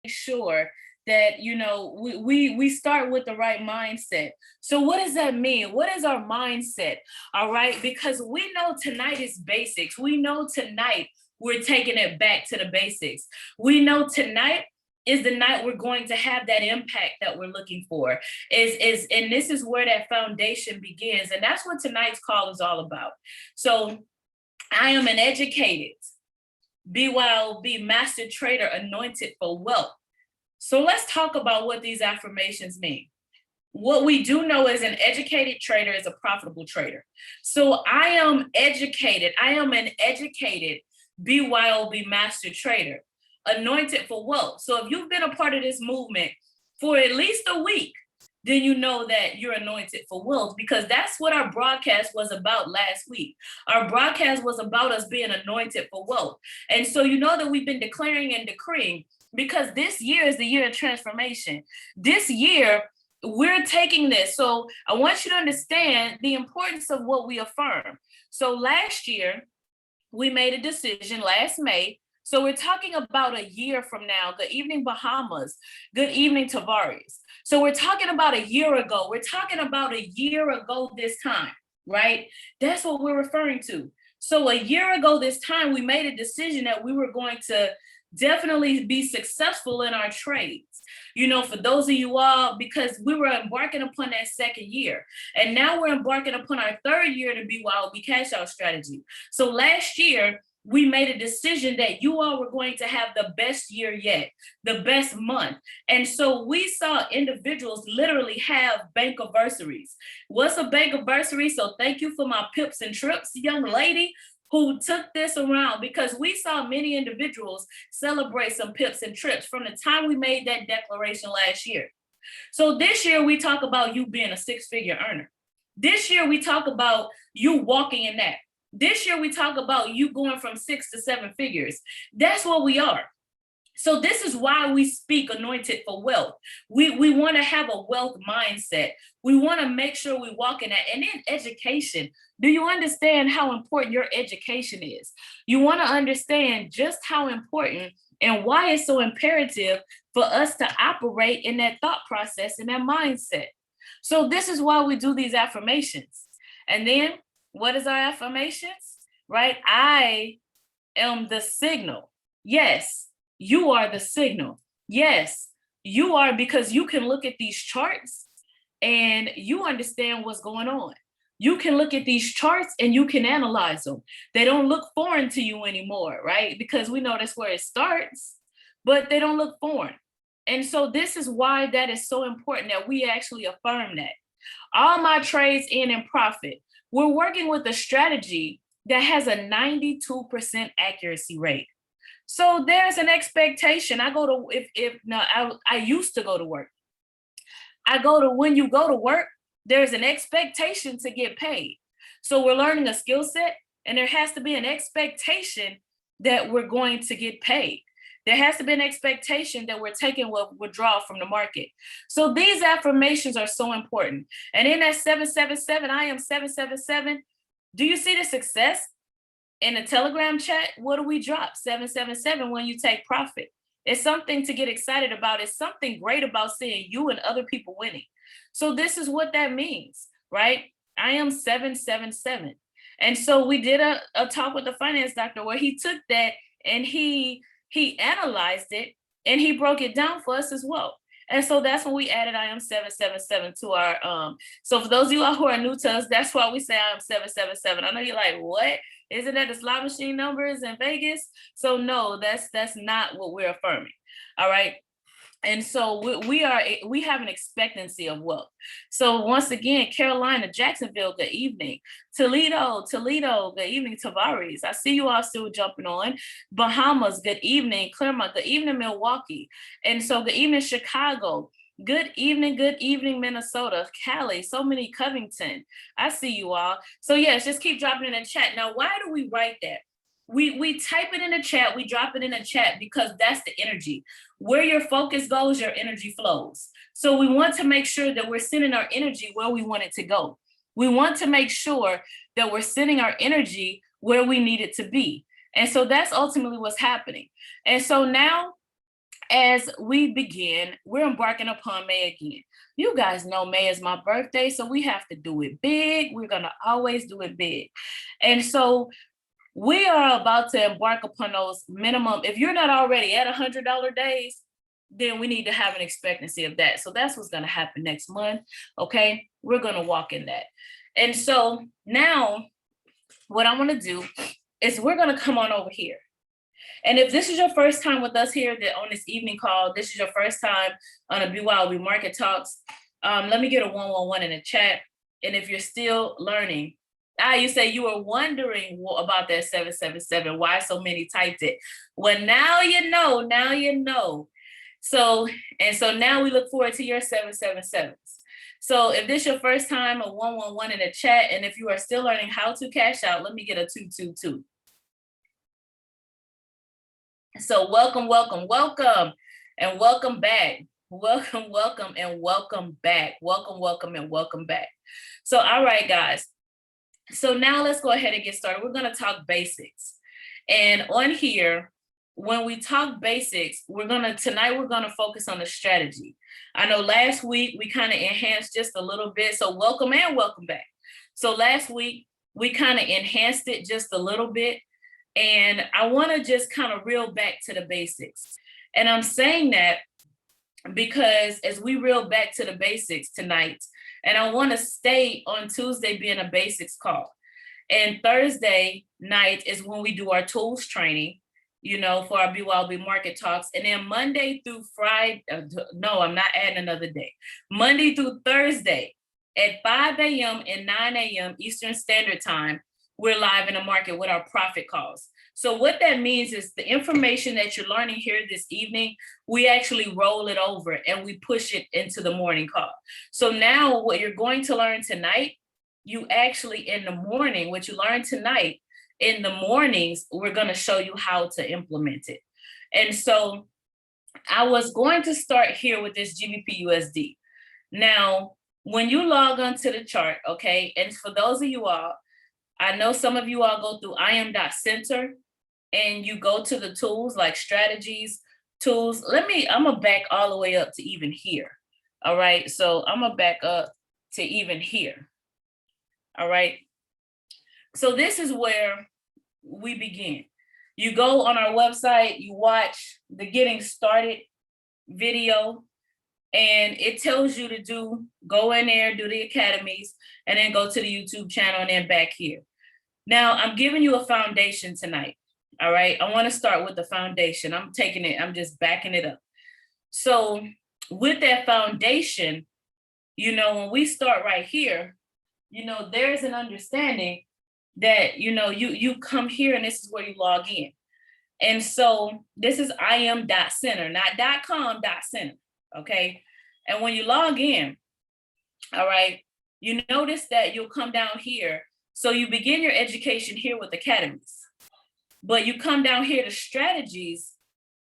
sure that we start with the right mindset. So what does that mean? What is our mindset? All right, because we know tonight is basics. We know tonight we're taking it back to the basics. We know tonight is the night we're going to have that impact that we're looking for. And this is where that foundation begins, and that's what tonight's call is all about. So I am an educated BYOB master trader anointed for wealth. So let's talk about what these affirmations mean. What we do know is an educated trader is a profitable trader. So I am educated. I am an educated BYOB master trader, anointed for wealth. So if you've been a part of this movement for at least a week, then you know that you're anointed for wealth, because that's what our broadcast was about last week. Our broadcast was about us being anointed for wealth. And so you know that we've been declaring and decreeing, because this year is the year of transformation. This year, we're taking this. So I want you to understand the importance of what we affirm. So last year, we made a decision last May. So we're talking about a year from now. Good evening, Bahamas. Good evening, Tavares. So we're talking about a year ago. We're talking about a year ago this time, right? That's what we're referring to. So a year ago this time, we made a decision that we were going to definitely be successful in our trades. For those of you all, because we were embarking upon that second year, and now we're embarking upon our third year to BYOB cash out strategy. So last year, we made a decision that you all were going to have the best year yet, the best month. And so we saw individuals literally have bank anniversaries. What's a bank anniversary? So thank you for my pips and trips, young lady, who took this around, because we saw many individuals celebrate some pips and trips from the time we made that declaration last year. So this year we talk about you being a six-figure earner. This year we talk about you walking in that. This year we talk about you going from 6 to 7 figures. That's what we are. So this is why we speak anointed for wealth. We want to have a wealth mindset. We want to make sure we walk in that. And then education. Do you understand how important your education is? You want to understand just how important and why it's so imperative for us to operate in that thought process and that mindset. So this is why we do these affirmations. And then what is our affirmations? Right? I am the signal. Yes. You are the signal. Yes, you are, because you can look at these charts and you understand what's going on. You can look at these charts and you can analyze them. They don't look foreign to you anymore, right? Because we know that's where it starts, but they don't look foreign. And so this is why that is so important, that we actually affirm that. All my trades in profit. We're working with a strategy that has a 92% accuracy rate. So there's an expectation. I used to go to work. When you go to work, there's an expectation to get paid. So we're learning a skill set, and there has to be an expectation that we're going to get paid. There has to be an expectation that we're taking withdrawal from the market. So these affirmations are so important. And in that 777, I am 777. Do you see the success? In the Telegram chat, what do we drop? 777 when you take profit. It's something to get excited about. It's something great about seeing you and other people winning. So this is what that means, right? I am 777. And so we did a talk with the finance doctor where he took that and he analyzed it and he broke it down for us as well. And so that's when we added I am 777 to our, so for those of you who are new to us, that's why we say I am 777. I know you're like, what? Isn't that the slot machine numbers in Vegas? So no, that's not what we're affirming. All right. And so we have an expectancy of wealth. So once again, Carolina, Jacksonville, good evening. Toledo, good evening. Tavares, I see you all still jumping on. Bahamas, good evening. Claremont, good evening. Milwaukee. And so good evening, Chicago. Good evening, Minnesota. Cali, so many. Covington, I see you all. So yes, just keep dropping in the chat. Now, why do we write that? We type it in the chat, we drop it in the chat, because that's the energy. Where your focus goes, your energy flows. So we want to make sure that we're sending our energy where we want it to go. We want to make sure that we're sending our energy where we need it to be. And so that's ultimately what's happening. And so now as we begin, we're embarking upon May again. You guys know May is my birthday, so we have to do it big. We're going to always do it big. And so we are about to embark upon those minimum. If you're not already at $100 days, then we need to have an expectancy of that. So that's what's going to happen next month. Okay, we're going to walk in that. And so now what I want to do is we're going to come on over here. And if this is your first time with us here on this evening call, this is your first time on a BYOB Market Talks, let me get a 111 in the chat. And if you're still learning, you say you were wondering about that 777, why so many typed it. Well, now you know. So now we look forward to your 777s. So if this is your first time, a 111 in the chat. And if you are still learning how to cash out, let me get a 222. So welcome, and welcome back. Welcome, and welcome back. Welcome, and welcome back. So, all right, guys. So now let's go ahead and get started. We're going to talk basics. And on here, when we talk basics, tonight we're going to focus on the strategy. I know last week we kind of enhanced just a little bit. So welcome and welcome back. So last week we kind of enhanced it just a little bit. And I want to just kind of reel back to the basics. And I'm saying that because as we reel back to the basics tonight, and I want to stay on Tuesday being a basics call. And Thursday night is when we do our tools training, for our BYOB Market Talks. And then Monday through Friday, no, I'm not adding another day. Monday through Thursday at 5 a.m. and 9 a.m. Eastern Standard Time, we're live in the market with our profit calls. So what that means is the information that you're learning here this evening, we actually roll it over and we push it into the morning call. So now what you're going to learn tonight, you actually in the morning, what you learn tonight, in the mornings, we're going to show you how to implement it. And so I was going to start here with this GBP USD. Now, when you log onto the chart, okay, and for those of you all, I know some of you all go through im.center and you go to the tools like strategies, tools. I'm gonna back all the way up to even here. All right, so I'm gonna back up to even here. All right, so this is where we begin. You go on our website, you watch the getting started video, and it tells you to go in there, do the academies, and then go to the YouTube channel and then back here. Now, I'm giving you a foundation tonight, all right? I want to start with the foundation. I'm just backing it up. So with that foundation, when we start right here, there's an understanding that, you come here and this is where you log in. And so this is im.center, not .com, .center, okay? And when you log in, all right, you notice that you'll come down here. So you begin your education here with academies, but you come down here to strategies.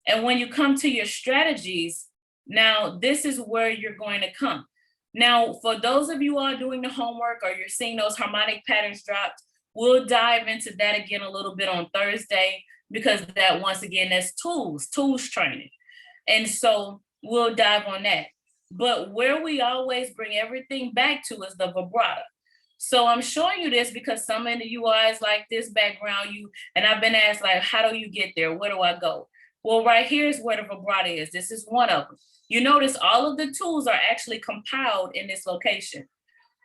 And when you come to your strategies, now this is where you're going to come. Now, for those of you all doing the homework or you're seeing those harmonic patterns dropped, we'll dive into that again a little bit on Thursday, because that, once again, that's tools training. And so we'll dive on that. But where we always bring everything back to is the vibrato. So I'm showing you this because some of you guys like this background, and I've been asked, like, how do you get there? Where do I go? Well, right here is where the vibrato is. This is one of them. You notice all of the tools are actually compiled in this location.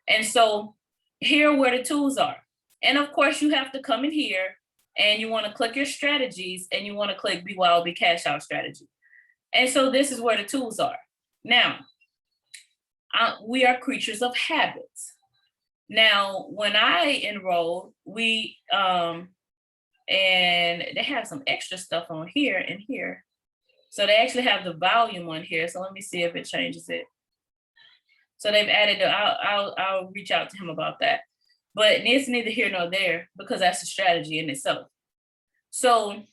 And so here are where the tools are. And of course, you have to come in here and you want to click your strategies and you want to click BYOB cash out strategy. And so this is where the tools are. Now, we are creatures of habits. Now, when I enrolled, and they have some extra stuff on here and here. So they actually have the volume on here. So let me see if it changes it. So they've added, I'll reach out to him about that. But it's neither here nor there because that's a strategy in itself. So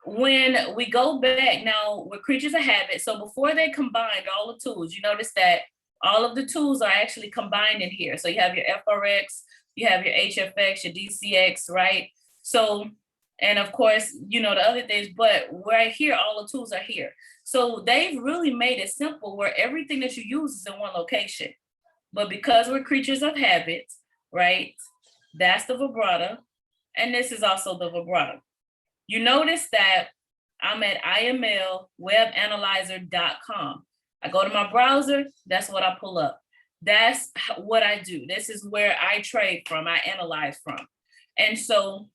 when we go back, now we're creatures of habit. So before they combined all the tools, you notice that all of the tools are actually combined in here. So you have your FRX, you have your HFX, your DCX, right? So, and of course, the other things, but right here, all the tools are here. So they've really made it simple where everything that you use is in one location. But because we're creatures of habit, right? That's the vibrato. And this is also the vibrato. You notice that I'm at imlwebanalyzer.com. I go to my browser, that's what I pull up. That's what I do. This is where I trade from, I analyze from. And so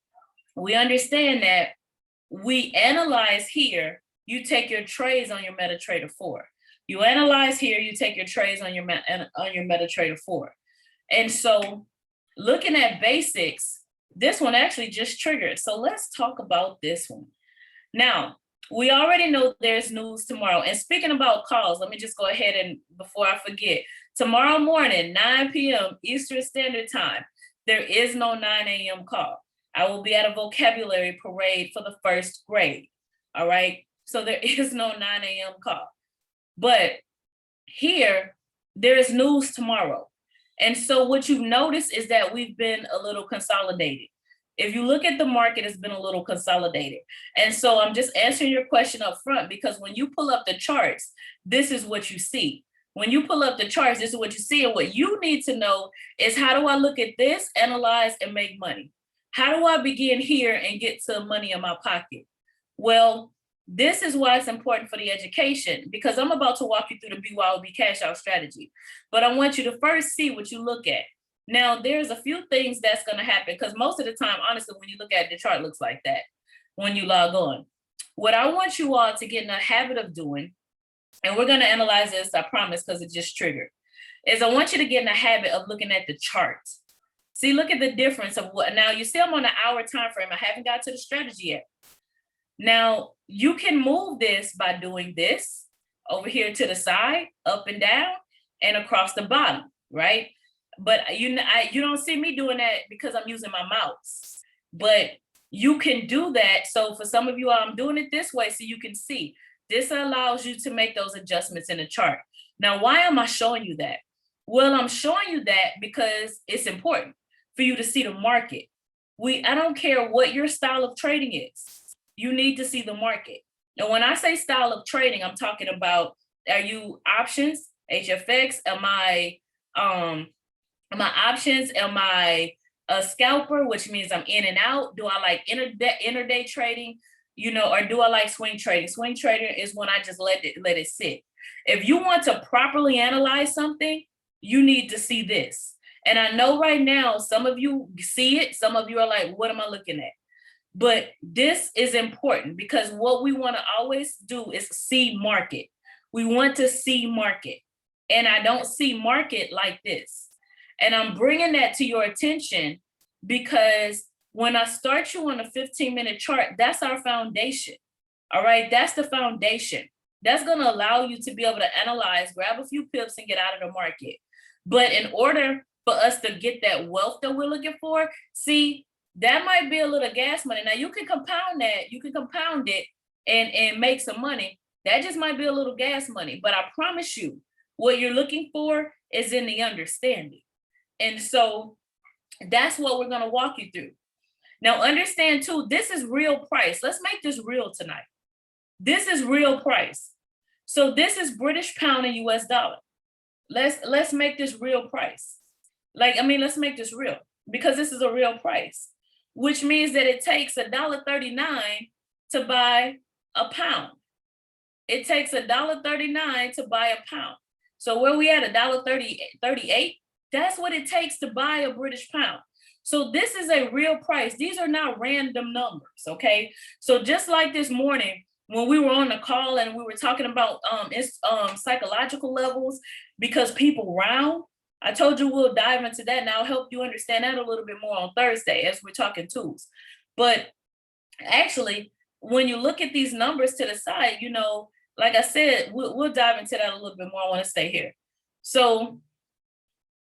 we understand that we analyze here, you take your trades on your MetaTrader 4. You analyze here, you take your trades on your MetaTrader 4. And so looking at basics, this one actually just triggered. So let's talk about this one. Now, we already know there's news tomorrow. And speaking about calls, let me just go ahead and before I forget, tomorrow morning, 9 p.m. Eastern Standard Time, there is no 9 a.m. call. I will be at a vocabulary parade for the first grade. All right. So there is no 9 a.m. call. But here, there is news tomorrow. And so what you've noticed is that we've been a little consolidated. If you look at the market, it's been a little consolidated. And so I'm just answering your question up front, because when you pull up the charts, this is what you see. When you pull up the charts, this is what you see. And what you need to know is, how do I look at this, analyze, and make money? How do I begin here and get some money in my pocket? Well, this is why it's important for the education, because I'm about to walk you through the BYOB cash out strategy. But I want you to first see what you look at. Now, there's a few things that's going to happen, because most of the time, honestly, when you look at the chart, it looks like that when you log on. What I want you all to get in the habit of doing, and we're going to analyze this, I promise, because it just triggered, is I want you to get in the habit of looking at the chart. See, look at the difference of what, now you see I'm on an hour time frame. I haven't got to the strategy yet. Now, you can move this by doing this over here to the side, up and down, and across the bottom, right? But you don't see me doing that because I'm using my mouse. But you can do that. So for some of you, I'm doing it this way so you can see. This allows you to make those adjustments in the chart. Now, why am I showing you that? Well, I'm showing you that because it's important for you to see the market. I don't care what your style of trading is. You need to see the market. Now, when I say style of trading, I'm talking about, are you options, HFX? Am I options? Am I a scalper, which means I'm in and out? Do I like intraday trading? Or do I like swing trading? Swing trading is when I just let it sit. If you want to properly analyze something, you need to see this. And I know right now, some of you see it. Some of you are like, what am I looking at? But this is important, because what we want to always do is see market. We want to see market. And I don't see market like this. And I'm bringing that to your attention because when I start you on a 15-minute chart, that's our foundation. All right, that's the foundation. That's going to allow you to be able to analyze, grab a few pips, and get out of the market. But in order for us to get that wealth that we're looking for, see, that might be a little gas money. Now you can compound that, you can compound it and make some money. That just might be a little gas money. But I promise you, what you're looking for is in the understanding. And so that's what we're going to walk you through. Now, understand too, this is real price. Let's make this real tonight. This is real price. So this is British pound and US dollar. Let's make this real price. Let's make this real, because this is a real price, which means that it takes $1.39 to buy a pound. It takes $1.39 to buy a pound. So where we at, $1.38, that's what it takes to buy a British pound. So this is a real price. These are not random numbers, okay? So just like this morning, when we were on the call and we were talking about psychological levels, because people round, I told you we'll dive into that, and I'll help you understand that a little bit more on Thursday as we're talking tools. But actually, when you look at these numbers to the side, like I said, we'll dive into that a little bit more. I want to stay here. So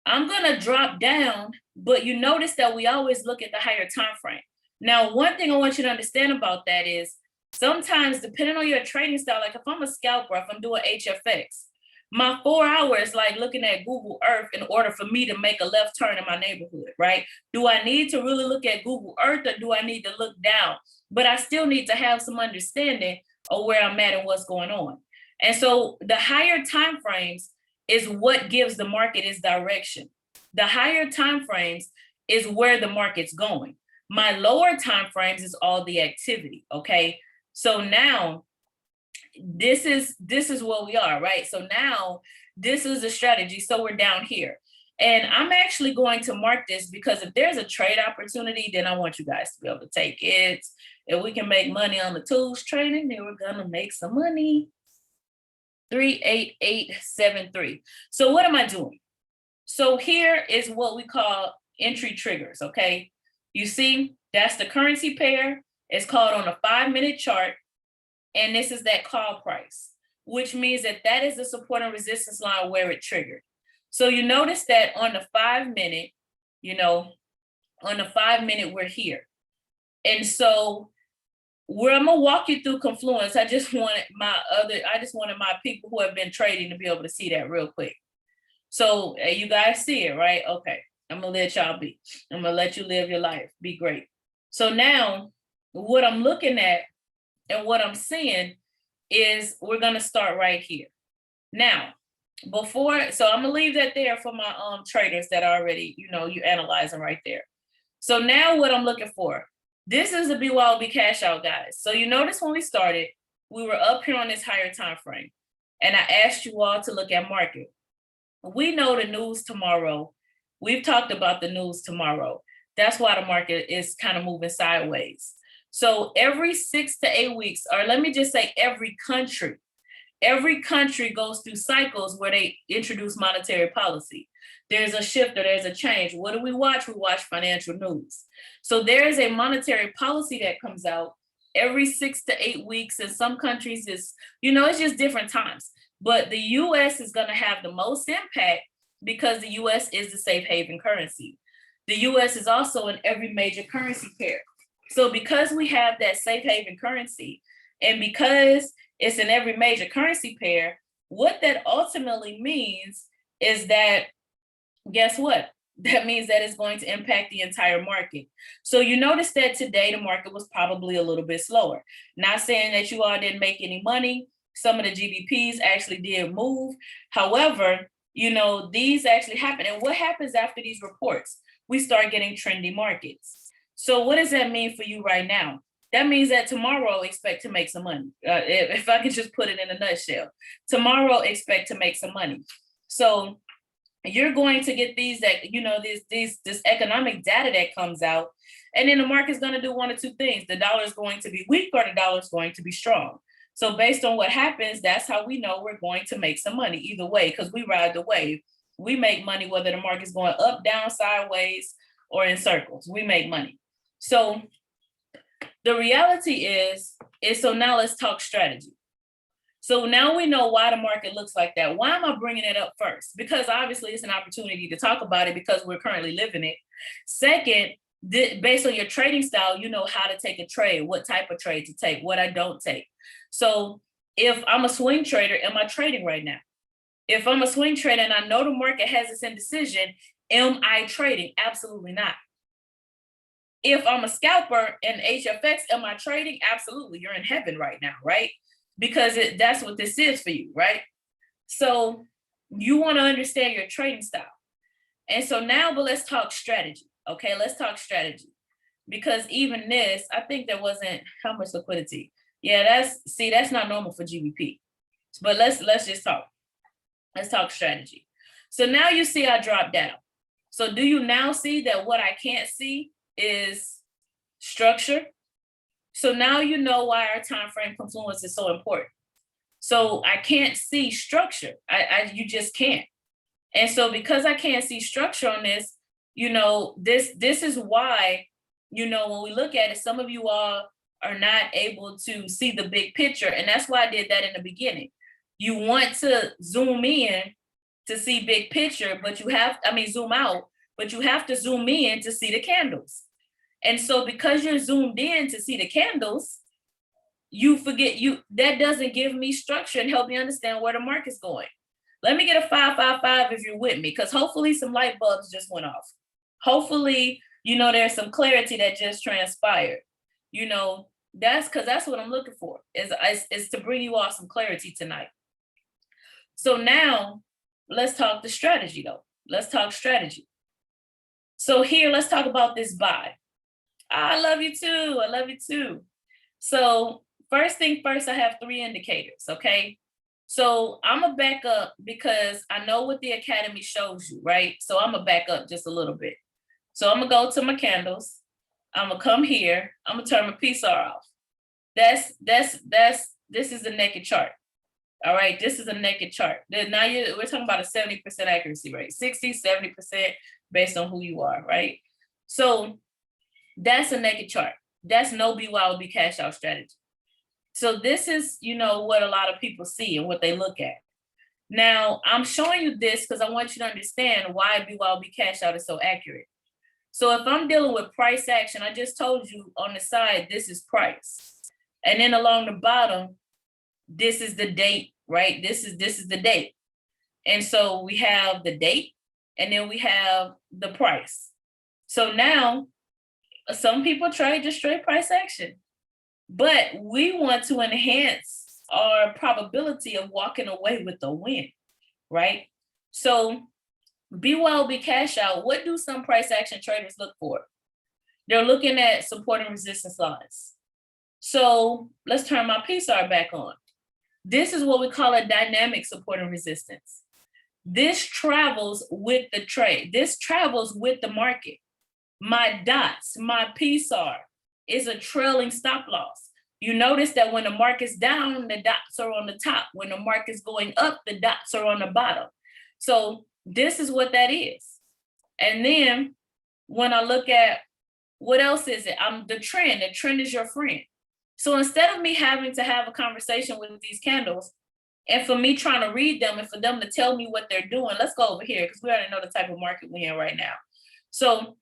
I'm going to drop down, but you notice that we always look at the higher time frame. Now, one thing I want you to understand about that is sometimes, depending on your trading style, like if I'm a scalper, if I'm doing HFX, my 4 hours, like looking at Google Earth in order for me to make a left turn in my neighborhood, right? Do I need to really look at Google Earth, or do I need to look down? But I still need to have some understanding of where I'm at and what's going on. And so the higher time frames is what gives the market its direction. The higher time frames is where the market's going. My lower time frames is all the activity. Okay. So now this is what we are, right? So now this is a strategy. So we're down here. And I'm actually going to mark this because if there's a trade opportunity, then I want you guys to be able to take it. If we can make money on the tools trading, then we're gonna make some money. 38873. So what am I doing? So here is what we call entry triggers, okay? You see, that's the currency pair. It's called on a 5-minute chart. And this is that call price, which means that that is the support and resistance line where it triggered. So you notice that on the 5-minute, on the 5-minute, we're here. And so where I'm gonna walk you through Confluence, I just wanted my people who have been trading to be able to see that real quick. So you guys see it, right? Okay, I'm gonna let y'all be. I'm gonna let you live your life. Be great. So now what I'm looking at and what I'm seeing is we're gonna start right here. Now, so I'm gonna leave that there for my traders that already, you're analyzing right there. So now what I'm looking for, this is the BYOB cash out, guys. So you notice when we started, we were up here on this higher time frame. And I asked you all to look at market. We know the news tomorrow. We've talked about the news tomorrow. That's why the market is kind of moving sideways. So every 6 to 8 weeks, or let me just say every country goes through cycles where they introduce monetary policy. There's a shift or there's a change. What do we watch? We watch financial news. So there is a monetary policy that comes out every 6 to 8 weeks. In some countries, it's just different times. But the US is going to have the most impact because the US is the safe haven currency. The US is also in every major currency pair. So because we have that safe haven currency, and because it's in every major currency pair, what that ultimately means is that, guess what? That means that it's going to impact the entire market. So you notice that today the market was probably a little bit slower. Not saying that you all didn't make any money. Some of the GBPs actually did move. However, these actually happen. And what happens after these reports? We start getting trendy markets. So what does that mean for you right now? That means that tomorrow expect to make some money. If I could just put it in a nutshell, tomorrow expect to make some money. So you're going to get these this economic data that comes out, and then the market's going to do one or two things. The dollar is going to be weak or the dollar is going to be strong. So based on what happens, that's how we know we're going to make some money either way, because we ride the wave. We make money whether the market's going up, down, sideways, or in circles. We make money. So the reality is so now let's talk strategy. So now we know why the market looks like that. Why am I bringing it up first? Because obviously it's an opportunity to talk about it because we're currently living it. Second, based on your trading style, you know how to take a trade, what type of trade to take, what I don't take. So if I'm a swing trader, am I trading right now? If I'm a swing trader and I know the market has its indecision, am I trading? Absolutely not. If I'm a scalper in HFX, am I trading? Absolutely. You're in heaven right now, right? Because that's what this is for you, right? So you want to understand your trading style. And so now, but let's talk strategy. Okay, let's talk strategy. Because even this, I think there wasn't how much liquidity. Yeah, that's not normal for GBP. But let's just talk. Let's talk strategy. So now you see I dropped down. So do you now see that what I can't see is structure? So now you know why our time frame Confluence is so important. So I can't see structure. You just can't. And so because I can't see structure on this, this is why, when we look at it, some of you all are not able to see the big picture. And that's why I did that in the beginning. You want to zoom in to see big picture, but zoom out, but you have to zoom in to see the candles. And so because you're zoomed in to see the candles, you forget that doesn't give me structure and help me understand where the market's going. Let me get a 555 if you're with me, because hopefully some light bulbs just went off. Hopefully, there's some clarity that just transpired. That's what I'm looking for is to bring you all some clarity tonight. So now let's talk the strategy though. Let's talk strategy. So here, let's talk about this buy. I love you too. I love you too. So first thing first, I have 3 indicators, okay? So I'm gonna back up because I know what the Academy shows you, right? So I'm gonna back up just a little bit. So I'm gonna go to my candles. I'm gonna come here. I'm gonna turn my PSAR off. This is a naked chart. All right, this is a naked chart. Now we're talking about a 70% accuracy rate, 60, 70% based on who you are, right? So that's a naked chart. That's no BYOB cash out strategy. So this is, what a lot of people see and what they look at. Now, I'm showing you this because I want you to understand why BYOB cash out is so accurate. So if I'm dealing with price action, I just told you on the side, this is price. And then along the bottom, this is the date, right? This is the date. And so we have the date and then we have the price. So now some people trade just straight price action, but we want to enhance our probability of walking away with the win, right? So BYOB cash out, what do some price action traders look for? They're looking at support and resistance lines. So let's turn my PSAR back on. This is what we call a dynamic support and resistance. This travels with the trade. This travels with the market. My dots, my PSAR is a trailing stop loss. You notice that when the market's down, the dots are on the top. When the market's going up, the dots are on the bottom. So this is what that is. And then when I look at what else is it? The trend is your friend. So instead of me having to have a conversation with these candles and for me trying to read them and for them to tell me what they're doing, let's go over here because we already know the type of market we're in right now. So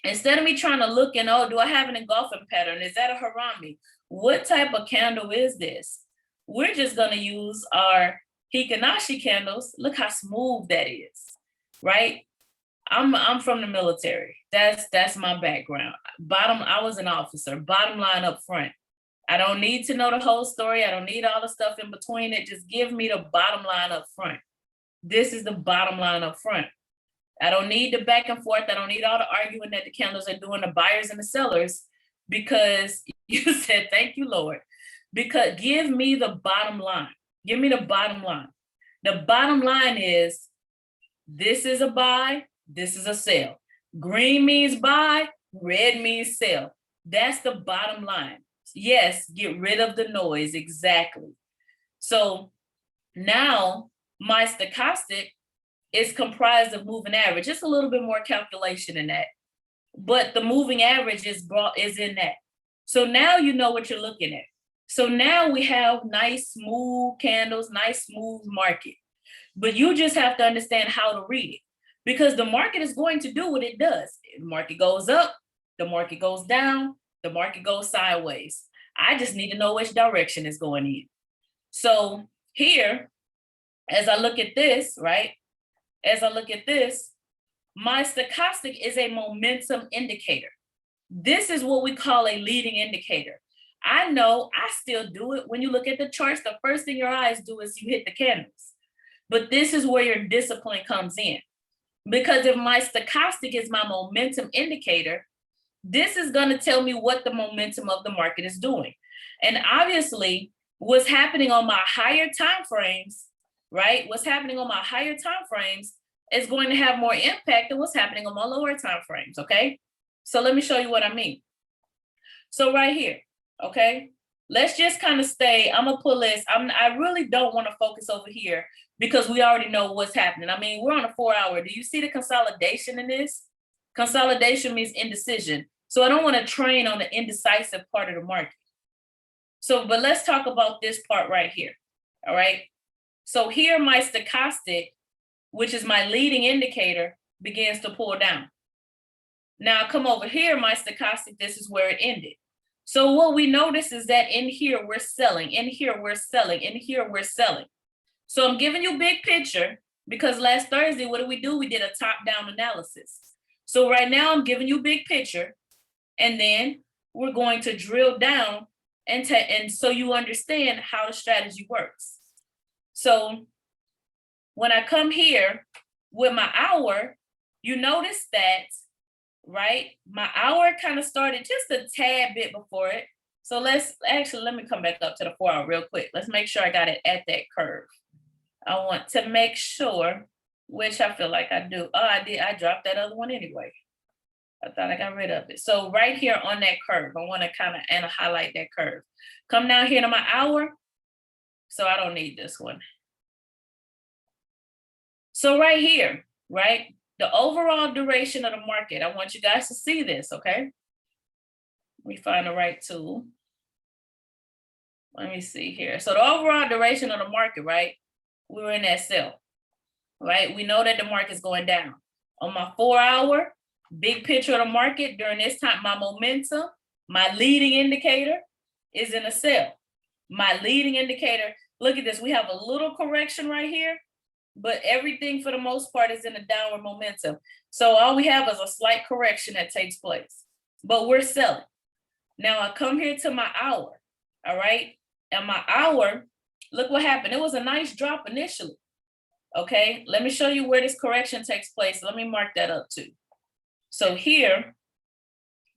instead of me trying to look and, do I have an engulfing pattern? Is that a harami? What type of candle is this? We're just going to use our Hikanashi candles. Look how smooth that is, right? I'm from the military. That's my background. I was an officer. Bottom line up front. I don't need to know the whole story. I don't need all the stuff in between it. Just give me the bottom line up front. This is the bottom line up front. I don't need the back and forth. I don't need all the arguing that the candles are doing, the buyers and the sellers, because you said, thank you, Lord. Because give me the bottom line. Give me the bottom line. The bottom line is this is a buy, this is a sell. Green means buy, red means sell. That's the bottom line. Yes, get rid of the noise, exactly. So now my stochastic is comprised of moving average. Just a little bit more calculation in that. But the moving average is in that. So now you know what you're looking at. So now we have nice smooth candles, nice smooth market. But you just have to understand how to read it because the market is going to do what it does. The market goes up, the market goes down, the market goes sideways. I just need to know which direction it's going in. So here, as I look at this, right? As I look at this, my stochastic is a momentum indicator. This is what we call a leading indicator. I know I still do it. When you look at the charts, the first thing your eyes do is you hit the candles. But this is where your discipline comes in. Because if my stochastic is my momentum indicator, this is going to tell me what the momentum of the market is doing. And obviously, what's happening on my higher time frames, right? What's happening on my higher time frames is going to have more impact than what's happening on my lower time frames, okay? So let me show you what I mean. So right here, okay? Let's just kind of stay, I'm gonna pull this. I really don't want to focus over here because we already know what's happening. I mean, we're on a 4-hour. Do you see the consolidation in this? Consolidation means indecision. So I don't want to train on the indecisive part of the market. So, but let's talk about this part right here, all right? So here my stochastic, which is my leading indicator, begins to pull down. Now come over here, my stochastic, this is where it ended. So what we notice is that in here we're selling, in here we're selling, in here we're selling. So I'm giving you a big picture because last Thursday, what did? We did a top-down analysis. So right now I'm giving you a big picture and then we're going to drill down and so you understand how the strategy works. So when I come here with my hour, you notice that, right? My hour kind of started just a tad bit before it. So let me come back up to the 4 hour real quick. Let's make sure I got it at that curve. I want to make sure, which I feel like I do. Oh, I did. I dropped that other one anyway. I thought I got rid of it. So right here on that curve, I want to kind of highlight that curve. Come down here to my hour. So I don't need this one. So right here, right? The overall duration of the market. I want you guys to see this, okay? Let me find the right tool. Let me see here. So the overall duration of the market, right? We were in that sell, right? We know that the market's going down. On my 4 hour, big picture of the market during this time, my momentum, my leading indicator is in a sell. My leading indicator, look at this. We have a little correction right here, but everything for the most part is in a downward momentum. So all we have is a slight correction that takes place, but we're selling. Now I come here to my hour, all right? And my hour, look what happened. It was a nice drop initially, okay? Let me show you where this correction takes place. Let me mark that up too. So here,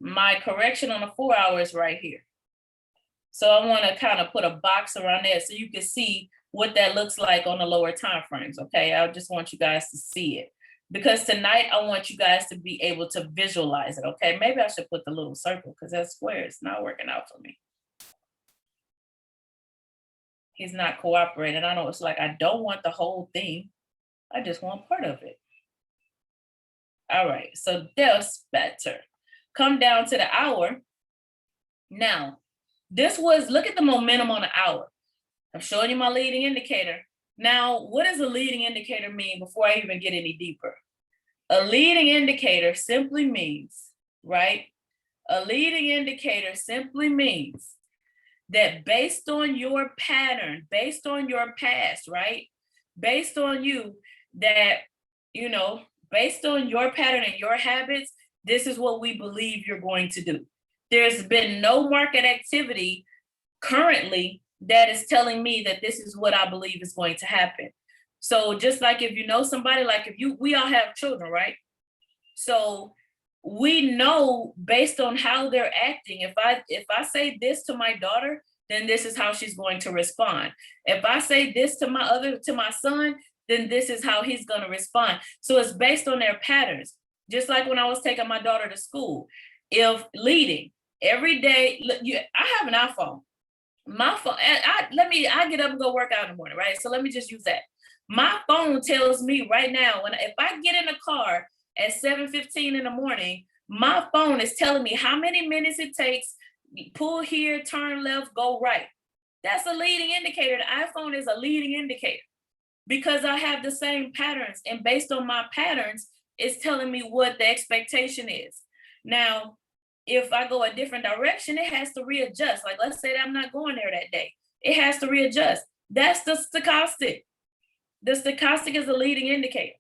my correction on the 4 hour is right here. So I want to kind of put a box around that so you can see what that looks like on the lower time frames, okay? I just want you guys to see it. Because tonight, I want you guys to be able to visualize it, okay? Maybe I should put the little circle because that square is not working out for me. He's not cooperating. I know it's like I don't want the whole thing. I just want part of it. All right, so that's better. Come down to the hour. Now, this was, look at the momentum on the hour. I'm showing you my leading indicator. Now, what does a leading indicator mean before I even get any deeper? A leading indicator simply means, right? A leading indicator simply means that based on your pattern, based on your past, right? Based on you, that, you know, based on your pattern and your habits, this is what we believe you're going to do. There's been no market activity currently that is telling me that this is what I believe is going to happen. So just like if you know somebody, like if you, we all have children, right? So we know based on how they're acting, if I say this to my daughter, then this is how she's going to respond. If I say this to my son, then this is how he's going to respond. So it's based on their patterns. Just like when I was taking my daughter to school, if leading every day, I have an iPhone. My phone, I get up and go work out in the morning, right? So let me just use that. My phone tells me right now, if I get in the car at 7:15 in the morning, my phone is telling me how many minutes it takes, pull here, turn left, go right. That's a leading indicator. The iPhone is a leading indicator because I have the same patterns, and based on my patterns, it's telling me what the expectation is. Now, if I go a different direction, it has to readjust. Like, let's say that I'm not going there that day. It has to readjust. That's the stochastic. The stochastic is a leading indicator.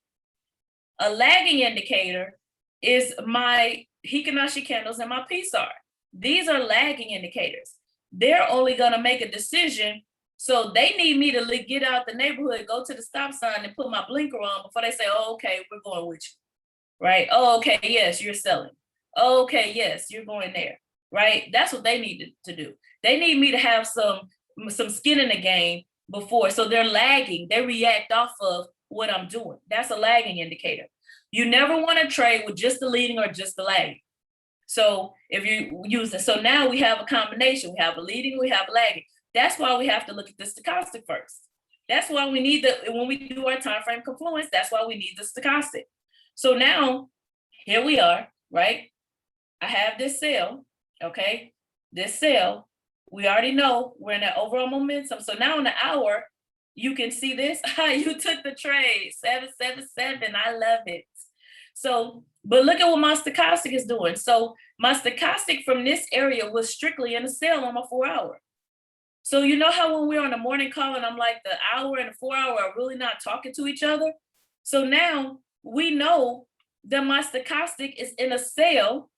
A lagging indicator is my Hikanashi candles and my PSAR. These are lagging indicators. They're only going to make a decision. So they need me to get out the neighborhood, go to the stop sign and put my blinker on before they say, oh, okay, we're going with you, right? Oh, okay, yes, you're selling. Oh, okay, yes, you're going there, right? That's what they need to do. They need me to have some skin in the game before. So they're lagging. They react off of what I'm doing. That's a lagging indicator. You never want to trade with just the leading or just the lagging. So if you use it, so now we have a combination. We have a leading, we have a lagging. That's why we have to look at the stochastic first. That's why we need when we do our time frame confluence, that's why we need the stochastic. So now here we are, right? I have this sell, okay? This sell, we already know we're in that overall momentum. So now in the hour, you can see this. You took the trade, 777. I love it. So, but look at what my stochastic is doing. So my stochastic from this area was strictly in a sell on my 4 hour. So you know how when we're on the morning call and I'm like the hour and the 4 hour are really not talking to each other? So now we know that my stochastic is in a sell.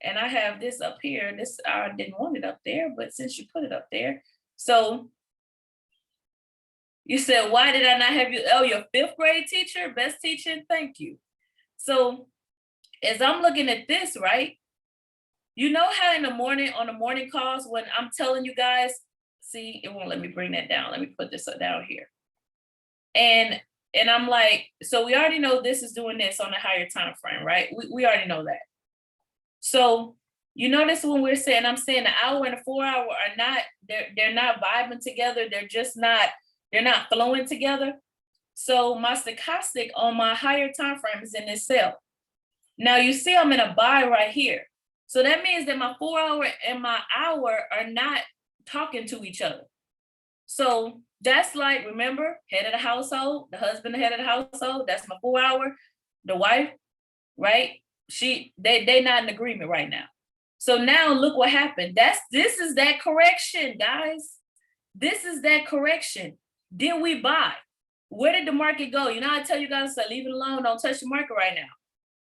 And I have this up here. This, I didn't want it up there, but since you put it up there. So You said, why did I not have you? Oh, your fifth grade teacher, best teacher, thank you. So as I'm looking at this, right? You know how in the morning, on the morning calls, when I'm telling you guys, see, it won't let me bring that down. Let me put this down here. And I'm like, so we already know this is doing this on a higher time frame, right? We already know that. So you notice when we're saying, I'm saying the hour and the 4 hour are not, they're not vibing together. They're not flowing together. So my stochastic on my higher time frame is in this cell. Now you see I'm in a buy right here. So that means that my 4 hour and my hour are not talking to each other. So that's like, remember, head of the household, the husband, the head of the household, that's my 4 hour, the wife, right? They're not in agreement right now. So now look what happened. This is that correction, guys. This is that correction. Then we buy. Where did the market go? You know, I tell you guys to leave it alone. Don't touch the market right now.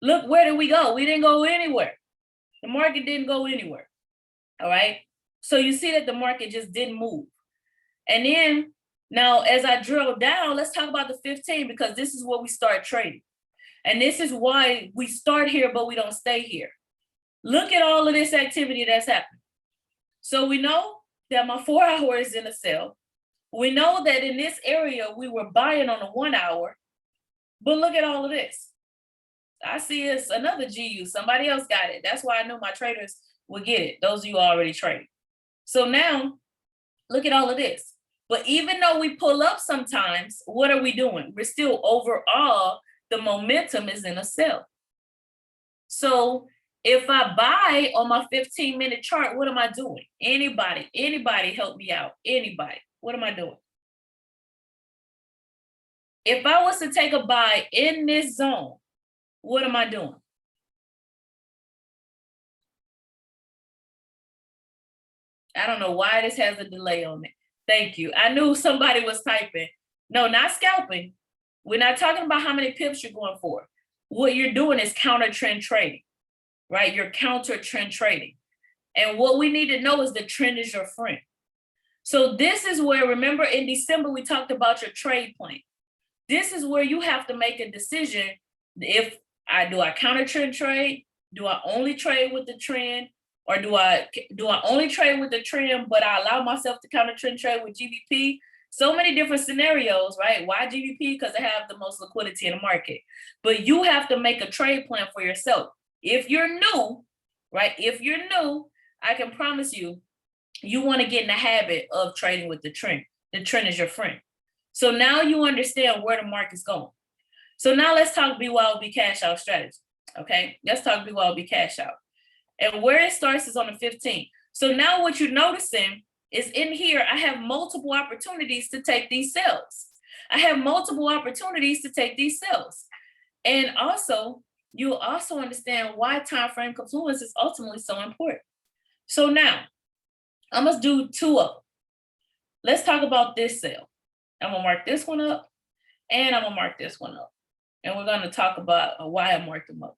Look, where did we go? We didn't go anywhere. The market didn't go anywhere. All right. So you see that the market just didn't move. And then now, as I drill down, let's talk about the 15, because this is where we start trading. And this is why we start here, but we don't stay here. Look at all of this activity that's happening. So we know that my 4 hour is in a sell. We know that in this area, we were buying on the 1 hour, but look at all of this. I see it's another GU. Somebody else got it. That's why I knew my traders would get it. Those of you already trading. So now look at all of this. But even though we pull up sometimes, what are we doing? We're still overall, the momentum is in a sell. So if I buy on my 15-minute chart, what am I doing? Anybody help me out. Anybody. What am I doing? If I was to take a buy in this zone, what am I doing? I don't know why this has a delay on it. Thank you. I knew somebody was typing. No, not scalping. We're not talking about how many pips you're going for. What you're doing is counter trend trading, right? You're counter trend trading. And what we need to know is the trend is your friend. So this is where, remember in December, we talked about your trade plan. This is where you have to make a decision. If do I counter trend trade? Do I only trade with the trend? Or do I only trade with the trend, but I allow myself to counter trend trade with GBP? So many different scenarios, right? Why GBP? Because they have the most liquidity in the market. But you have to make a trade plan for yourself. If you're new, right? If you're new, I can promise you, you want to get in the habit of trading with the trend. The trend is your friend. So now you understand where the market's going. So now let's talk BYOB cash out strategy. Okay, let's talk BYOB cash out. And where it starts is on the 15th. So now what you're noticing is in here, I have multiple opportunities to take these sells. I have multiple opportunities to take these sells. And also, you'll also understand why time frame confluence is ultimately so important. So now, I'm going to do two of them. Let's talk about this sell. I'm going to mark this one up, and I'm going to mark this one up. And we're going to talk about why I marked them up.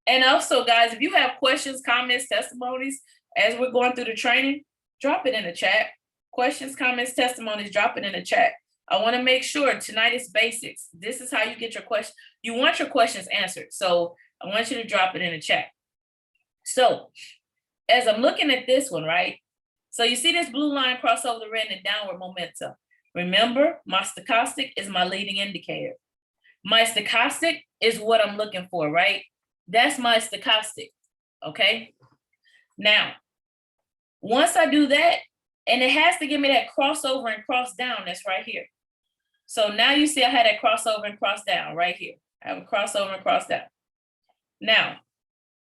And also, guys, if you have questions, comments, testimonies, as we're going through the training, drop it in the chat. Questions, comments, testimonies, drop it in the chat. I want to make sure tonight is basics. This is how you get your question. You want your questions answered. So I want you to drop it in the chat. So as I'm looking at this one, right? So you see this blue line cross over the red and downward momentum. Remember, my stochastic is my leading indicator. My stochastic is what I'm looking for, right? That's my stochastic, okay? Now, once I do that, and it has to give me that crossover and cross down that's right here. So now you see I had that crossover and cross down right here. I have a crossover and cross down. Now,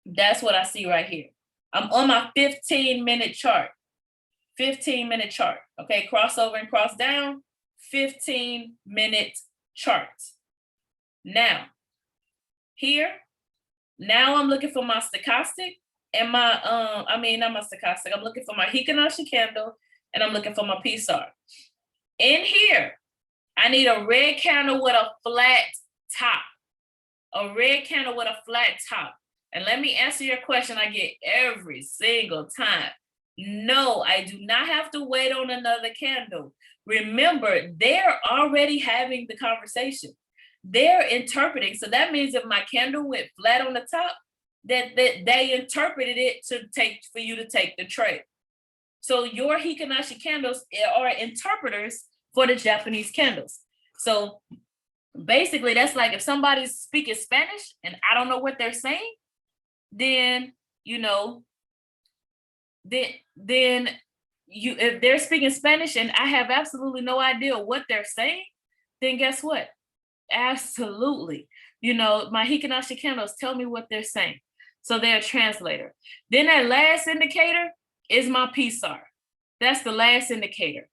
that's what I see right here. I'm on my 15-minute chart. 15-minute chart, okay? Crossover and cross down, 15-minute chart. Now, here, now I'm looking for my stochastic and my, not my stochastic. I'm looking for my Hikanashi candle and I'm looking for my PSAR. In here, I need a red candle with a flat top. A red candle with a flat top. And let me answer your question I get every single time. No, I do not have to wait on another candle. remember, they're already having the conversation. They're interpreting. So that means if my candle went flat on the top, that they interpreted it for you to take the trade. So your Hikanashi candles are interpreters for the Japanese candles. So basically, that's like if somebody's speaking Spanish and I don't know what they're saying, then if they're speaking Spanish and I have absolutely no idea what they're saying, then guess what? Absolutely. My Hikanashi candles tell me what they're saying. So they're a translator. Then that last indicator is my PSAR. That's the last indicator.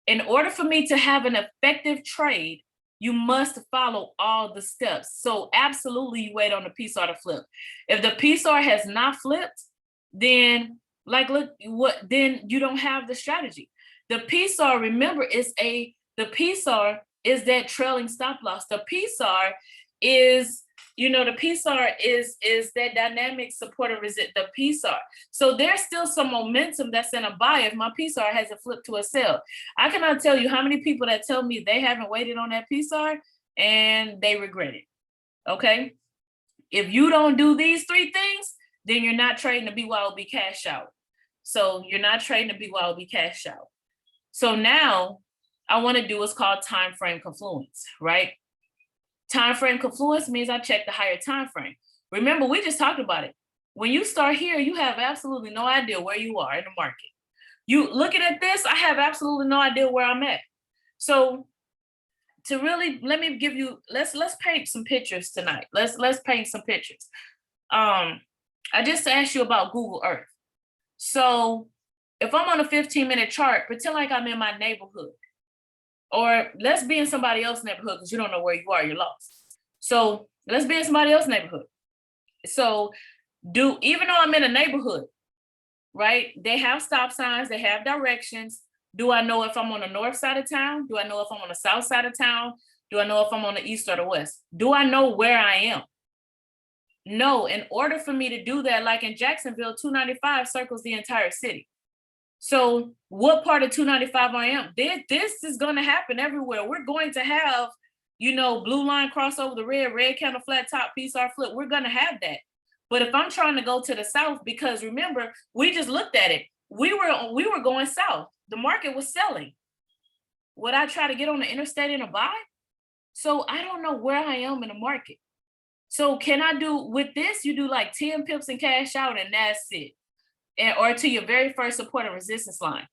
In order for me to have an effective trade, you must follow all the steps. So absolutely you wait on the PSAR to flip. If the PSAR has not flipped, then then you don't have the strategy. The PSAR, remember, the PSAR is that trailing stop loss. The PSAR is, the PSAR is that dynamic support and resist, the PSAR. So there's still some momentum that's in a buy if my PSAR hasn't flipped to a sell. I cannot tell you how many people that tell me they haven't waited on that PSAR and they regret it, okay? If you don't do these three things, then you're not trading the BYOB cash out. So you're not trading the BYOB cash out. So now I want to do what's called time frame confluence, right? Time frame confluence means I check the higher time frame. Remember, we just talked about it. When you start here, you have absolutely no idea where you are in the market. You looking at this, I have absolutely no idea where I'm at. So to really, let me give you, let's paint some pictures tonight. Let's paint some pictures. I just asked you about Google Earth. So if I'm on a 15-minute chart, pretend like I'm in my neighborhood. Or let's be in somebody else's neighborhood because you don't know where you are, you're lost. So let's be in somebody else's neighborhood. So even though I'm in a neighborhood, right? They have stop signs, they have directions. Do I know if I'm on the north side of town? Do I know if I'm on the south side of town? Do I know if I'm on the east or the west? Do I know where I am? No, in order for me to do that, like in Jacksonville, 295 circles the entire city. So what part of 295 I am? This is going to happen everywhere. We're going to have, blue line cross over the red candle, flat top, PSAR flip. We're going to have that. But if I'm trying to go to the south, because remember, we just looked at it. We were going south. The market was selling. Would I try to get on the interstate in a buy? So I don't know where I am in the market. So can I do with this? You do like 10 pips and cash out and that's it. Or to your very first support and resistance line.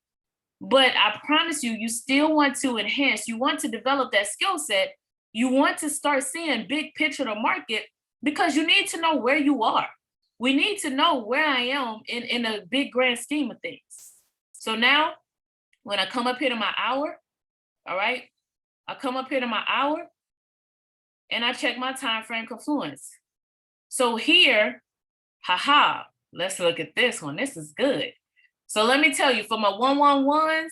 But I promise you, you still want to enhance, you want to develop that skill set. You want to start seeing big picture of the market because you need to know where you are. We need to know where I am in a big grand scheme of things. So now when I come up here to my hour, all right, I come up here to my hour and I check my time frame confluence. So here, let's look at this one. This is good. So let me tell you, for my 111s,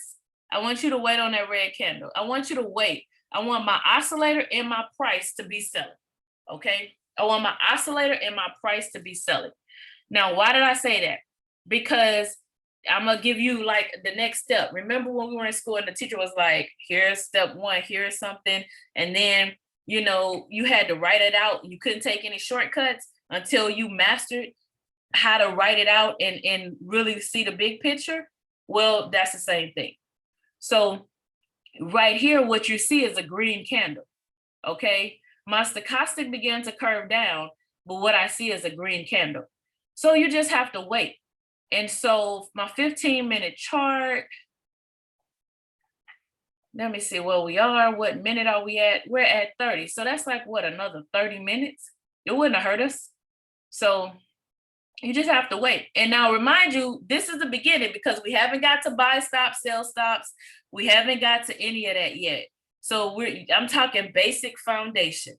I want you to wait on that red candle. I want you to wait. I want my oscillator and my price to be selling. Okay? I want my oscillator and my price to be selling. Now, why did I say that? Because I'm going to give you like the next step. Remember when we were in school and the teacher was like, here's step one, here's something. And then, you had to write it out. You couldn't take any shortcuts until you mastered how to write it out and really see the big picture. Well, that's the same thing. So right here, what you see is a green candle. Okay. My stochastic began to curve down, but what I see is a green candle. So you just have to wait. And so my 15-minute chart, let me see where we are. What minute are we at? We're at 30. So that's like what, another 30 minutes? It wouldn't have hurt us. So you just have to wait. And now remind you, this is the beginning because we haven't got to buy stops, sell stops. We haven't got to any of that yet. So I'm talking basic foundation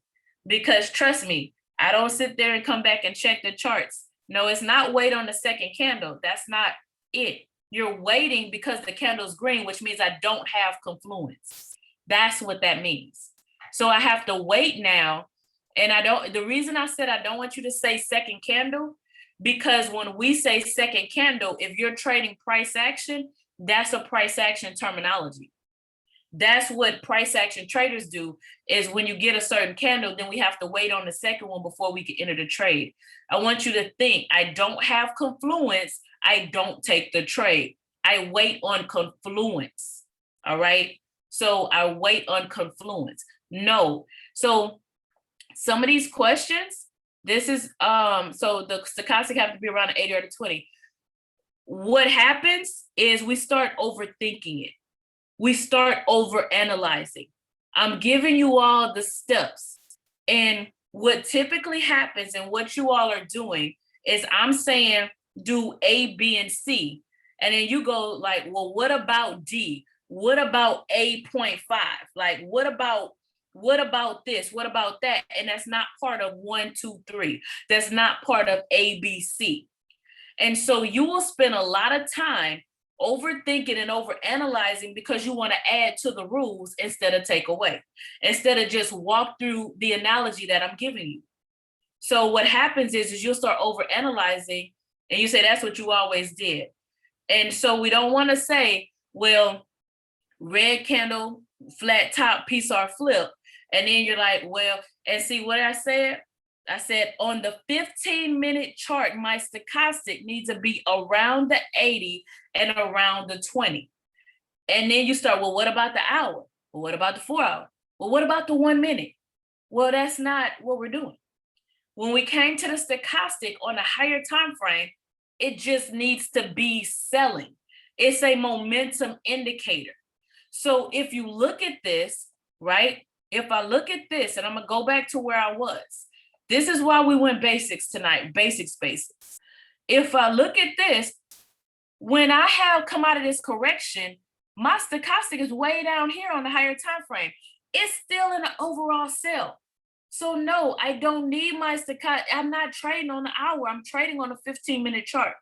because trust me, I don't sit there and come back and check the charts. No, it's not wait on the second candle. That's not it. You're waiting because the candle's green, which means I don't have confluence. That's what that means. So I have to wait now. And the reason I said I don't want you to say second candle, because when we say second candle, if you're trading price action, that's a price action terminology. That's what price action traders do, is when you get a certain candle, then we have to wait on the second one before we can enter the trade. I want you to think, I don't have confluence, I don't take the trade. I wait on confluence. All right. So I wait on confluence. No. So some of these questions, this is so the stochastic have to be around 80 or the 20. What happens is we start overthinking it. We start over analyzing. I'm giving you all the steps. And what typically happens and what you all are doing is I'm saying do A, B, and C. And then you go like, well, what about D? What about A.5? Like, what about this? What about that? And that's not part of 1, 2, 3. That's not part of A, B, C. And so you will spend a lot of time overthinking and overanalyzing because you want to add to the rules instead of take away, instead of just walk through the analogy that I'm giving you. So what happens is you'll start overanalyzing and you say, that's what you always did. And so we don't want to say, well, red candle, flat top, PSR flip. And then you're like, well, and see what I said? I said on the 15-minute chart, my stochastic needs to be around the 80 and around the 20. And then you start, well, what about the hour? Well, what about the 4 hour? Well, what about the 1 minute? Well, that's not what we're doing. When we came to the stochastic on a higher time frame, it just needs to be selling. It's a momentum indicator. So if you look at this, right? If I look at this, and I'm gonna go back to where I was. This is why we went basics tonight, basics. If I look at this, when I have come out of this correction, my stochastic is way down here on the higher time frame. It's still in an overall sell. So no, I don't need my stochastic. I'm not trading on the hour. I'm trading on a 15-minute chart.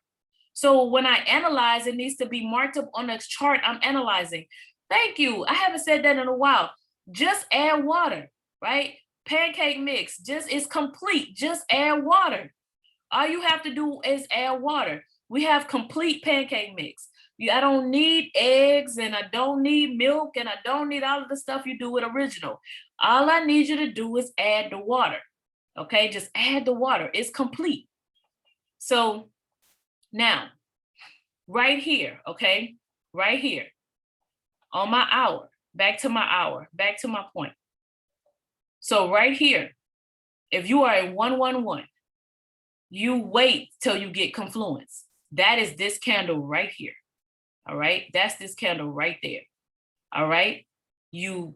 So when I analyze, it needs to be marked up on the chart I'm analyzing. Thank you. I haven't said that in a while. Just add water, right? Pancake mix, just it's complete. Just add water. All you have to do is add water. We have complete pancake mix. I don't need eggs and I don't need milk and I don't need all of the stuff you do with original. All I need you to do is add the water. Okay, just add the water. It's complete. So now, right here, okay, right here on my hour, back to my hour, back to my point. So right here, if you are a 111, you wait till you get confluence. That is this candle right here. All right, that's this candle right there. All right, you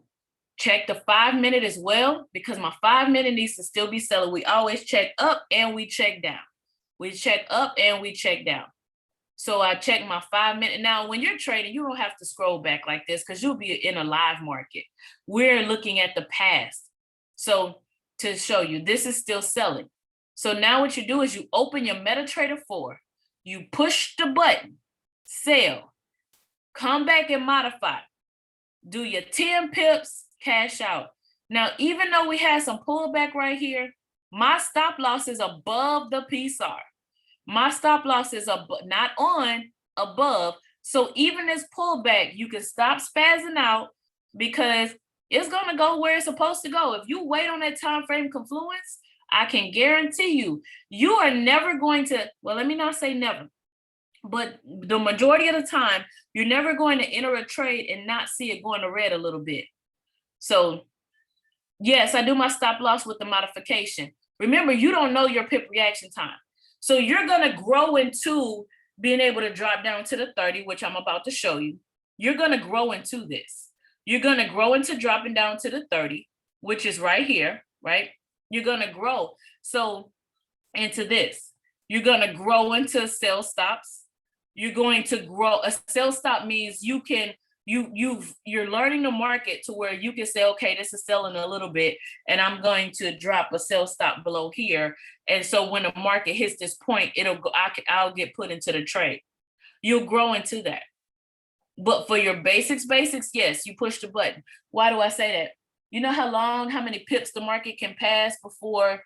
check the 5-minute as well, because my 5-minute needs to still be selling. We always check up and we check down. We check up and we check down. So I check my 5-minute. Now, when you're trading, you don't have to scroll back like this because you'll be in a live market. We're looking at the past. So to show you, this is still selling. So now what you do is you open your MetaTrader 4, you push the button, sell, come back and modify, do your 10 pips, cash out. Now, even though we had some pullback right here, my stop loss is above the PSR. My stop loss is not on, above. So even this pullback, you can stop spazzing out because it's going to go where it's supposed to go. If you wait on that time frame confluence, I can guarantee you, you are never going to, well, let me not say never, but the majority of the time, you're never going to enter a trade and not see it going to red a little bit. So yes, I do my stop loss with the modification. Remember, you don't know your pip reaction time. So you're going to grow into being able to drop down to the 30, which I'm about to show you. You're going to grow into this. You're going to grow into dropping down to the 30, which is right here, right? You're going to grow. So into this, you're going to grow into sell stops. You're going to grow. A sell stop means you can, you're learning the market to where you can say, okay, this is selling a little bit and I'm going to drop a sell stop below here. And so when the market hits this point, I'll get put into the trade. You'll grow into that. But for your basics, yes, you push the button. Why do I say that? You know how many pips the market can pass before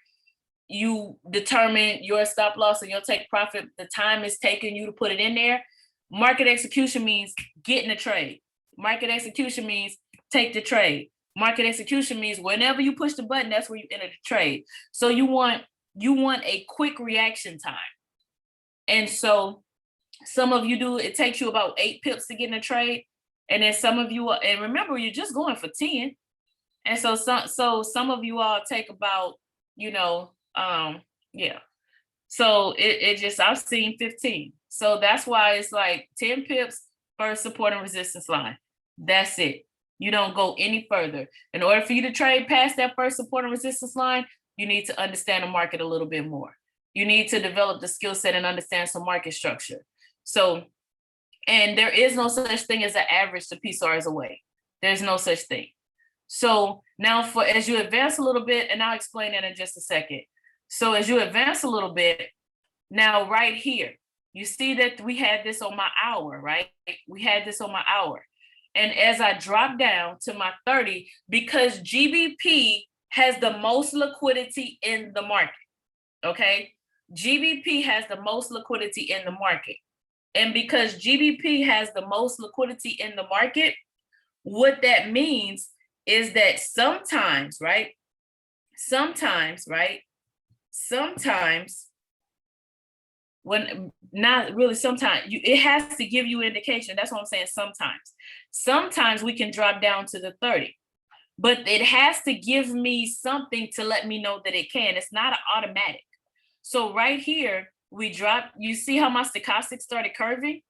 you determine your stop loss and your take profit, the time it's taking you to put it in there? Market execution means getting a trade. Market execution means take the trade. Market execution means whenever you push the button, that's where you enter the trade. So you want a quick reaction time. And so some of you do, it takes you about 8 pips to get in a trade. And then some of you, and remember, you're just going for 10. And so some of you all take about, yeah. So it just, I've seen 15. So that's why it's like 10 pips, first support and resistance line. That's it. You don't go any further. In order for you to trade past that first support and resistance line, you need to understand the market a little bit more. You need to develop the skill set and understand some market structure. So, and there is no such thing as an average to PSARs away. There's no such thing. So now as you advance a little bit, and I'll explain that in just a second. So as you advance a little bit, now right here, you see that we had this on my hour, right? We had this on my hour. And as I drop down to my 30, because GBP has the most liquidity in the market, okay? GBP has the most liquidity in the market. And because GBP has the most liquidity in the market, what that means is that sometimes, when not really sometimes, it has to give you indication. That's what I'm saying, sometimes we can drop down to the 30, but it has to give me something to let me know that it can. It's not an automatic. So right here, we drop, you see how my stochastic started curving?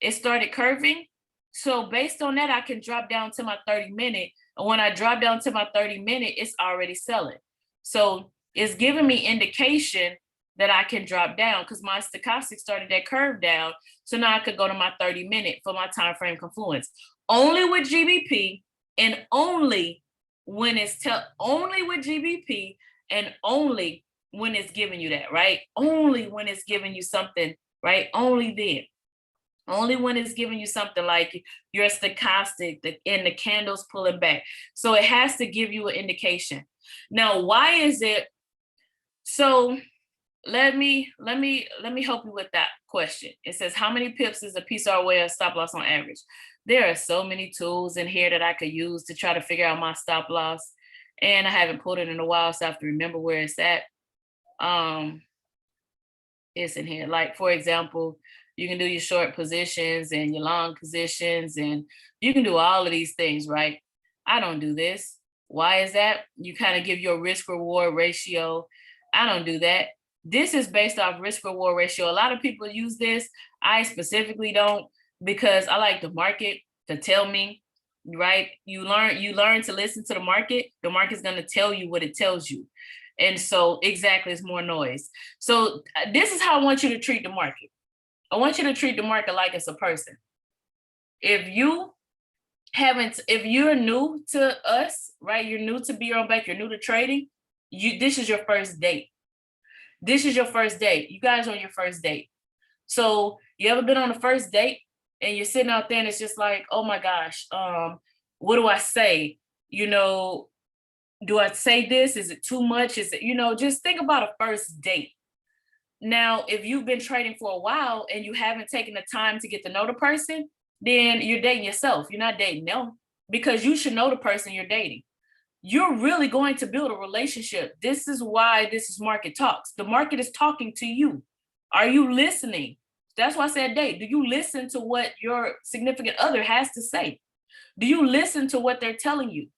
It started curving. So based on that, I can drop down to my 30-minute. And when I drop down to my 30-minute, it's already selling. So it's giving me indication that I can drop down because my stochastic started that curve down. So now I could go to my 30-minute for my time frame confluence. Only with GBP and only when it's only with GBP and only when it's giving you that, right? Only when it's giving you something, right? Only then. Only when it's giving you something like your stochastic and the candles pulling back. So it has to give you an indication. Now, why is it? So let me help you with that question. It says, how many pips is a PSAR away of stop loss on average? There are so many tools in here that I could use to try to figure out my stop loss. And I haven't pulled it in a while, so I have to remember where it's at. It's in here. Like, for example, you can do your short positions and your long positions, and you can do all of these things, right? I don't do this. Why is that? You kind of give your risk reward ratio. I don't do that. This is based off risk reward ratio. A lot of people use this. I specifically don't, because I like the market to tell me, right? You learn to listen to the market. The market's going to tell you what it tells you. And so exactly, it's more noise. So this is how I want you to treat the market. I want you to treat the market like it's a person. If you're new to us, right? You're new to Be Your Own Bank, you're new to trading, this is your first date. This is your first date. You guys are on your first date. So you ever been on a first date and you're sitting out there and it's just like, oh my gosh, what do I say? Do I say this? Is it too much? Is it, just think about a first date. Now, if you've been trading for a while and you haven't taken the time to get to know the person, then you're dating yourself. You're not dating them, because you should know the person you're dating. You're really going to build a relationship. This is why this is market talks. The market is talking to you. Are you listening? That's why I said date. Do you listen to what your significant other has to say? Do you listen to what they're telling you?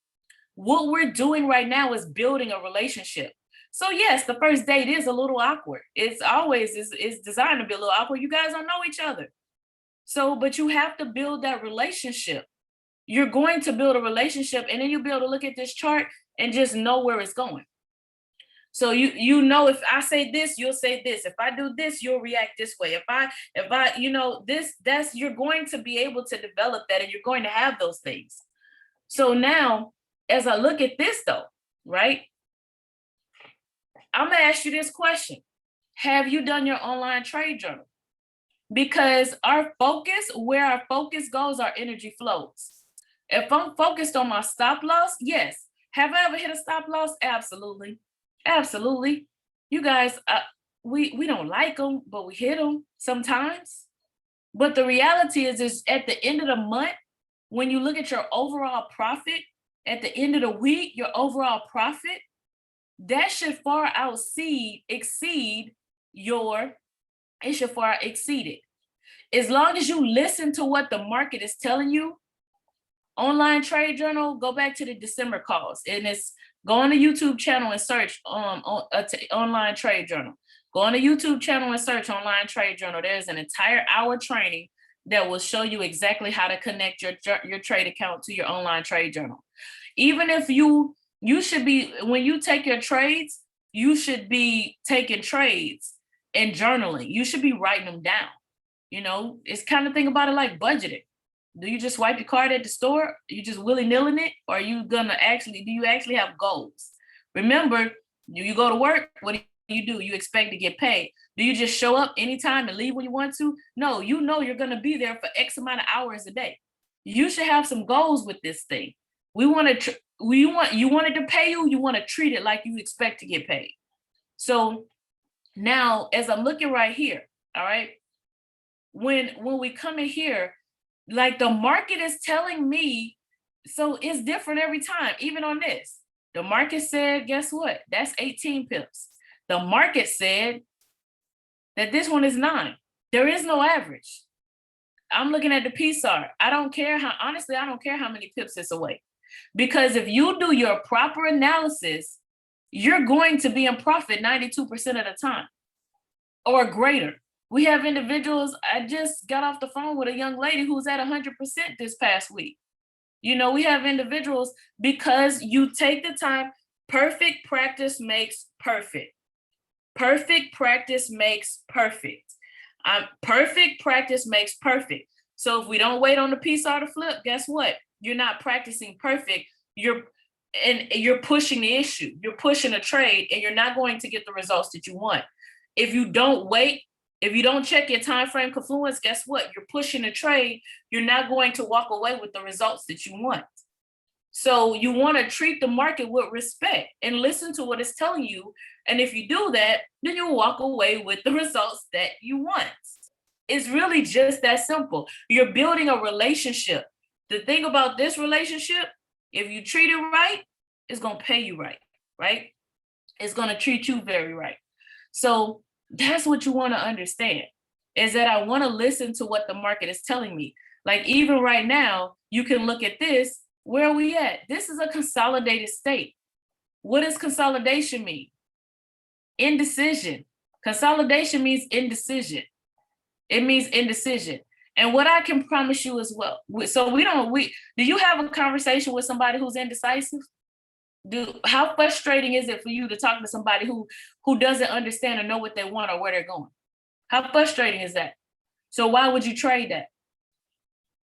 What we're doing right now is building a relationship. So yes, the first date is a little awkward. It's designed to be a little awkward. You guys don't know each other. So, but you have to build that relationship. You're going to build a relationship, and then you'll be able to look at this chart and just know where it's going. So you know, if I say this, you'll say this. If I do this, you'll react this way. If I you're going to be able to develop that, and you're going to have those things. So now, as I look at this though, right? I'm gonna ask you this question. Have you done your online trade journal? Because where our focus goes, our energy flows. If I'm focused on my stop loss, yes. Have I ever hit a stop loss? Absolutely. Absolutely. You guys, we don't like them, but we hit them sometimes. But the reality is at the end of the month, when you look at your overall profit at the end of the week, your overall profit, that should far exceed your, it should far exceed it. As long as you listen to what the market is telling you, Online Trade Journal, go back to the December calls, and it's go on the YouTube channel and search Online Trade Journal. Go on the YouTube channel and search Online Trade Journal. There's an entire hour training that will show you exactly how to connect your trade account to your Online Trade Journal. Even if you should be, when you take your trades, you should be taking trades and journaling. You should be writing them down. You know, it's kind of think about it like budgeting. Do you just swipe your card at the store? You just willy-nilly it? Or are you gonna do you actually have goals? Remember, you go to work, what do? You expect to get paid. Do you just show up anytime and leave when you want to? No, you know you're gonna be there for X amount of hours a day. You should have some goals with this thing. You want it to pay you, you want to treat it like you expect to get paid. So now, as I'm looking right here, all right, when we come in here, like the market is telling me, so it's different every time, even on this. The market said, guess what? That's 18 pips. The market said that this one is 9. There is no average. I'm looking at the PSAR. I don't care how many pips it's away. Because if you do your proper analysis, you're going to be in profit 92% of the time or greater. We have individuals, I just got off the phone with a young lady who's at 100% this past week. You know, we have individuals, because you take the time, perfect practice makes perfect. Perfect practice makes perfect. Perfect practice makes perfect. So if we don't wait on the PSAR to flip, guess what? You're not practicing perfect. You're pushing the issue. You're pushing a trade, and you're not going to get the results that you want. If you don't wait, if you don't check your time frame confluence, guess what? You're pushing a trade. You're not going to walk away with the results that you want. So you want to treat the market with respect and listen to what it's telling you. And if you do that, then you'll walk away with the results that you want. It's really just that simple. You're building a relationship. The thing about this relationship, if you treat it right, it's going to pay you right, right? It's going to treat you very right. So that's what you want to understand, is that I want to listen to what the market is telling me. Like even right now, you can look at this. Where are we at? This is a consolidated state. What does consolidation mean? Indecision. Consolidation means indecision. It means indecision. And what I can promise you as well. So do you have a conversation with somebody who's indecisive? How frustrating is it for you to talk to somebody who doesn't understand or know what they want or where they're going? How frustrating is that? So why would you trade that?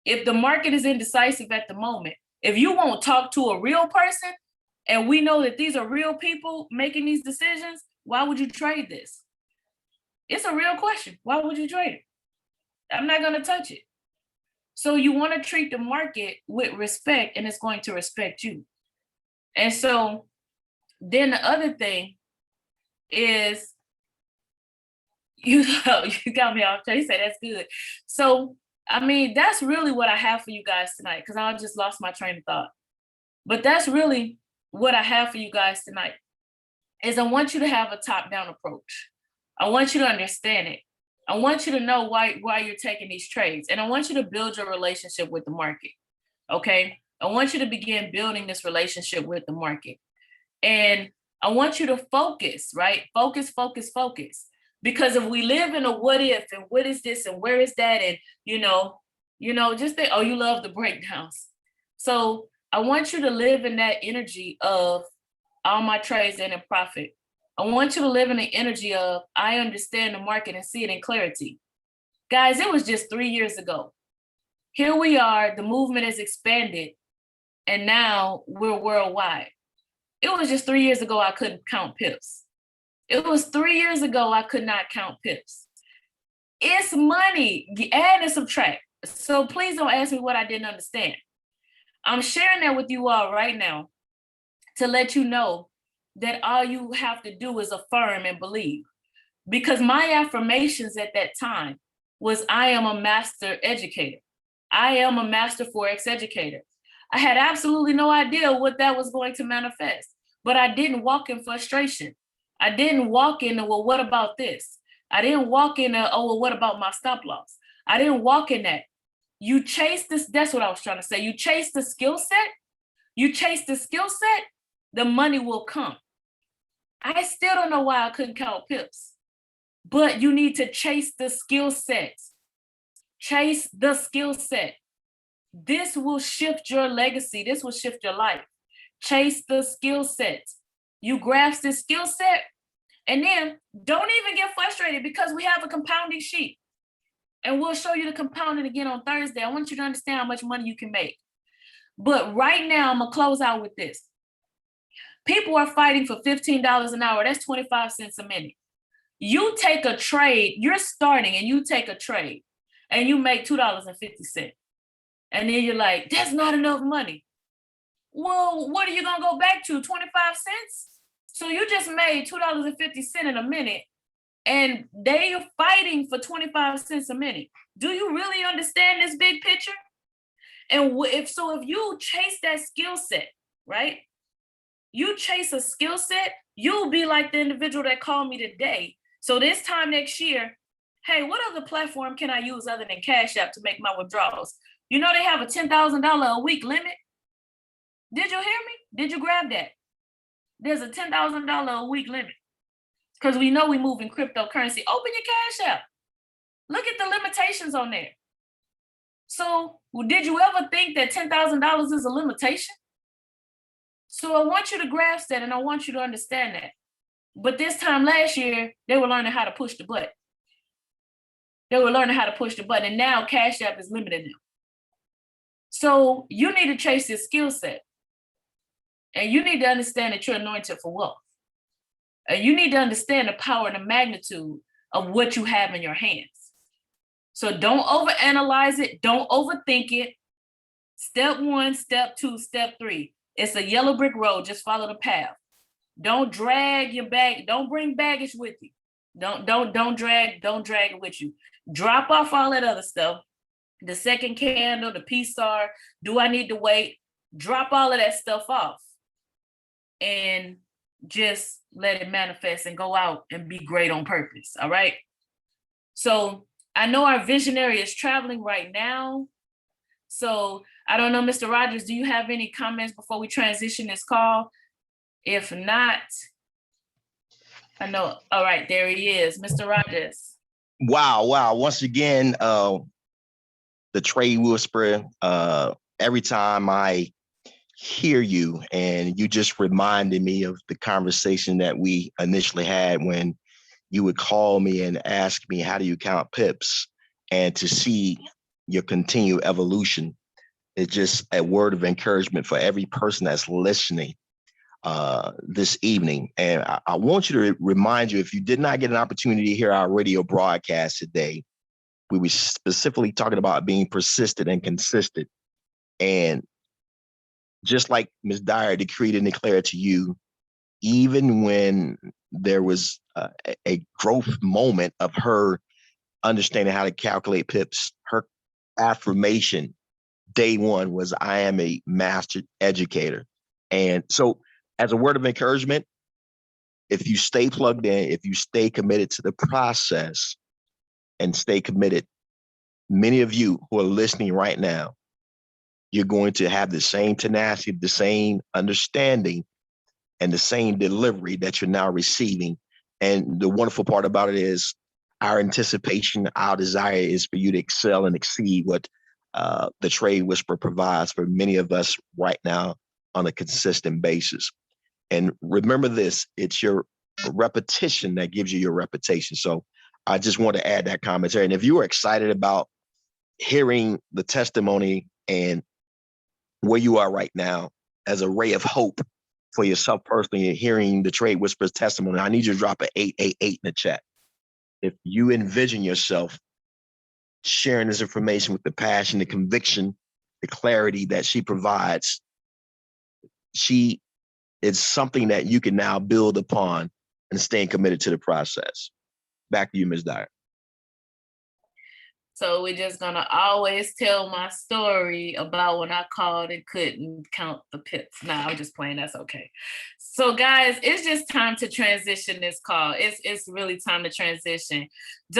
If the market is indecisive at the moment, if you won't talk to a real person, and we know that these are real people making these decisions, why would you trade this? It's a real question. Why would you trade it? I'm not going to touch it. So you want to treat the market with respect, and it's going to respect you. And so then the other thing is, you got me off track. You said that's good. So, I mean, that's really what I have for you guys tonight, because I just lost my train of thought. But that's really what I have for you guys tonight, is I want you to have a top-down approach. I want you to understand it. I want you to know why you're taking these trades. And I want you to build your relationship with the market, okay? I want you to begin building this relationship with the market. And I want you to focus, right? Focus. Because if we live in a what if, and what is this, and where is that, and just think, oh, you love the breakdowns. So I want you to live in that energy of all my trades and in profit. I want you to live in the energy of I understand the market and see it in clarity. Guys, it was just 3 years ago. Here we are, the movement has expanded, and now we're worldwide. It was just 3 years ago I couldn't count pips. It was 3 years ago I could not count pips. It's money, add and subtract. So please don't ask me what I didn't understand. I'm sharing that with you all right now to let you know that all you have to do is affirm and believe. Because my affirmations at that time was I am a master educator. I am a master Forex educator. I had absolutely no idea what that was going to manifest, but I didn't walk in frustration. I didn't walk in, well, what about this? I didn't walk in, oh, well, what about my stop loss? I didn't walk in that. You chase this, that's what I was trying to say. You chase the skill set, the money will come. I still don't know why I couldn't count pips, but you need to chase the skill set. Chase the skill set. This will shift your legacy. This will shift your life. Chase the skill set. You grasp this skill set, and then don't even get frustrated because we have a compounding sheet. And we'll show you the compounding again on Thursday. I want you to understand how much money you can make. But right now, I'm going to close out with this. People are fighting for $15 an hour. That's 25 cents a minute. You take a trade, you're starting and you take a trade and you make $2.50. And then you're like, that's not enough money. Well, what are you going to go back to? 25 cents? So you just made $2.50 in a minute and they are fighting for 25 cents a minute. Do you really understand this big picture? And if you chase that skill set, right? You chase a skill set, you'll be like the individual that called me today. So this time next year, hey, what other platform can I use other than Cash App to make my withdrawals? You know they have a $10,000 a week limit. Did you hear me? Did you grab that? There's a $10,000 a week limit because we know we move in cryptocurrency. Open your Cash App. Look at the limitations on there. So did you ever think that $10,000 is a limitation? So I want you to grasp that and I want you to understand that. But this time last year, they were learning how to push the button. And now Cash App is limiting them. So you need to chase this skill set. And you need to understand that you're anointed for wealth. And you need to understand the power and the magnitude of what you have in your hands. So don't overanalyze it. Don't overthink it. Step 1, step 2, step 3. It's a yellow brick road. Just follow the path. Don't drag your bag. Don't bring baggage with you. Don't drag it with you. Drop off all that other stuff. The second candle, the PSAR. Do I need to wait? Drop all of that stuff off. And just let it manifest and go out and be great on purpose. All right. So I know our visionary is traveling right now. So I don't know, Mr. Rogers, do you have any comments before we transition this call? If not, I know. All right, there he is, Mr. Rogers. Wow. Once again, the trade whisperer, every time I hear you, and you just reminded me of the conversation that we initially had when you would call me and ask me, how do you count pips? And to see your continued evolution is just a word of encouragement for every person that's listening this evening. And I want you to remind you, if you did not get an opportunity to hear our radio broadcast today, we were specifically talking about being persistent and consistent. And just like Ms. Dyer decreed and declared to you, even when there was a growth moment of her understanding how to calculate pips, her affirmation day one was, I am a master educator. And so as a word of encouragement, if you stay plugged in, if you stay committed to the process and stay committed, many of you who are listening right now, you're going to have the same tenacity, the same understanding, and the same delivery that you're now receiving. And the wonderful part about it is our anticipation, our desire is for you to excel and exceed what the Trade Whisperer provides for many of us right now on a consistent basis. And remember this, it's your repetition that gives you your reputation. So I just want to add that commentary. And if you are excited about hearing the testimony and where you are right now as a ray of hope for yourself personally, hearing the Trade Whisperer's testimony, I need you to drop an 888 in the chat. If you envision yourself sharing this information with the passion, the conviction, the clarity that she provides, it's something that you can now build upon and staying committed to the process. Back to you, Ms. Dyer. So we're just gonna always tell my story about when I called and couldn't count the pips. Nah, I'm just playing. That's okay. So guys, it's just time to transition this call. It's really time to transition.